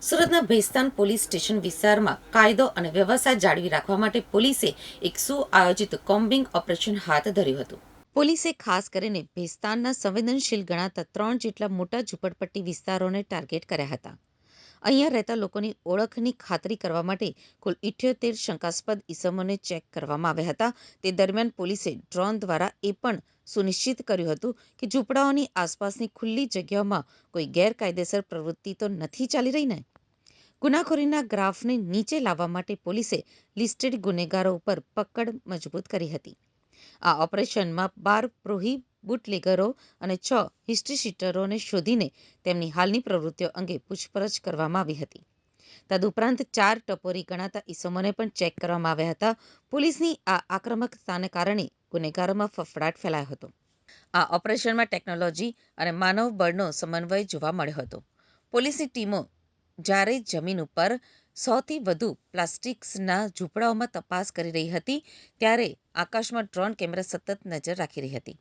સુરતના Bhestan police station વિસ્તારમાં કાયદો અને વ્યવસ્થા જાળવી રાખવા માટે પોલીસે એક સુઆયોજિત કોમ્બિંગ ઓપરેશન હાથ ધર્યું હતું. પોલીસે ખાસ કરીને ભેસ્તાનના સંવેદનશીલ ગણાતા 3 જેટલા મોટા ઝૂંપડપટ્ટી વિસ્તારોને ટાર્ગેટ કર્યા હતા. અહીંયા રહેતા લોકોની ઓળખની ખાતરી કરવા માટે કુલ 78 શંકાસ્પદ ઇસમોને ચેક કરવામાં આવ્યા હતા. તે દરમિયાન પોલીસે ડ્રોન દ્વારા એ પણ સુનિશ્ચિત કર્યું હતું કે ઝૂંપડાઓની આસપાસની ખુલ્લી જગ્યાઓમાં કોઈ ગેરકાયદેસર પ્રવૃત્તિ તો નથી ચાલી રહી ને. ગુનાખોરીના ગ્રાફને નીચે લાવવા માટે પોલીસે લિસ્ટેડ ગુનેગારો ઉપર પકડ મજબૂત કરી હતી. આ ઓપરેશનમાં 12 બુટલેગરો અને 6 હિસ્ટ્રી શીટરોને શોધીને તેમની હાલની પ્રવૃત્તિઓ અંગે પૂછપરછ કરવામાં આવી હતી. તદુપરાંત 4 ટપોરી ગણાતા ઇસમોને પણ ચેક કરવામાં આવ્યા હતા. પોલીસની આ આક્રમકતાને કારણે ગુનેગારોમાં ફફડાટ ફેલાયો હતો. આ ઓપરેશનમાં ટેકનોલોજી અને માનવ બળનો સમન્વય જોવા મળ્યો હતો. પોલીસની ટીમો જ્યારે જમીન ઉપર 100થી વધુ પ્લાસ્ટિક્સના ઝૂંપડાઓમાં તપાસ કરી રહી હતી, ત્યારે આકાશમાં ડ્રોન કેમેરા સતત નજર રાખી રહી હતી.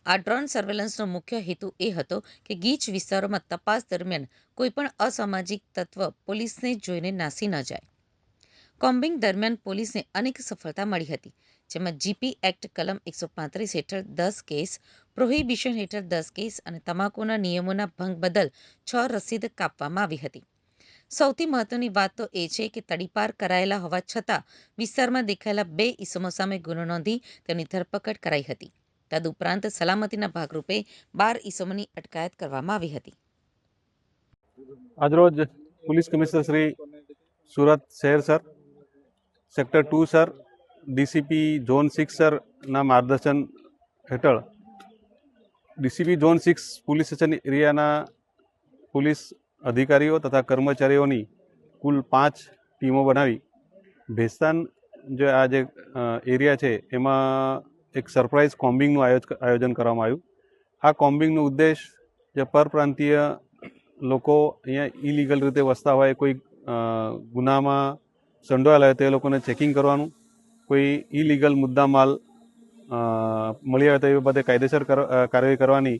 આ ડ્રોન સર્વેલન્સનો મુખ્ય હેતુ એ હતો કે ગીચ વિસ્તારોમાં તપાસ દરમિયાન કોઈપણ અસામાજિક તત્વ પોલીસને જોઈને નાસી ન જાય. કોમ્બિંગ દરમિયાન પોલીસને અનેક સફળતા મળી હતી, જેમાં જીપી એક્ટ કલમ 135 હેઠળ 10 કેસ, પ્રોહિબિશન હેઠળ 10 કેસ અને તમાકુના નિયમોના ભંગ બદલ 6 રસીદ કાપવામાં આવી હતી. સૌથી મહત્વની વાત તો એ છે કે તડીપાર કરાયેલા હોવા છતાં વિસ્તારમાં દેખાયેલા 2 ઇસમો સામે ગુનો નોંધી તેમની ધરપકડ કરાઈ હતી. તદુપરાંત સલામતીના ભાગરૂપે 12 ઇસમોની અટકાયત કરવામાં આવી હતી. આજરોજ પોલીસ કમિશનર શ્રી સુરત શહેર sir, sector 2 sir, DCP zone 6 સરના માર્ગદર્શન હેઠળ ડીસીપી ઝોન 6 પોલીસ સ્ટેશન એરિયાના પોલીસ અધિકારીઓ તથા કર્મચારીઓની કુલ 5 ટીમો બનાવી ભેસ્તાન જે આ જે એરિયા છે એમાં એક સરપ્રાઇઝ કોમ્બિંગનું આયોજન કરવામાં આવ્યું. આ કોમ્બિંગનો ઉદ્દેશ જે પરપ્રાંતીય લોકો અહીંયા ઇલીગલ રીતે વસતા હોય, કોઈ ગુનામાં સંડોવાયેલા હોય તે લોકોને ચેકિંગ કરવાનું, કોઈ ઇલીગલ મુદ્દામાલ મળી આવે તો એ બાબતે કાયદેસર કાર્યવાહી કરવાની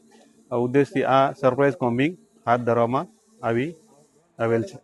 ઉદ્દેશથી આ સરપ્રાઇઝ કોમ્બિંગ હાથ ધરવામાં આવેલ છે.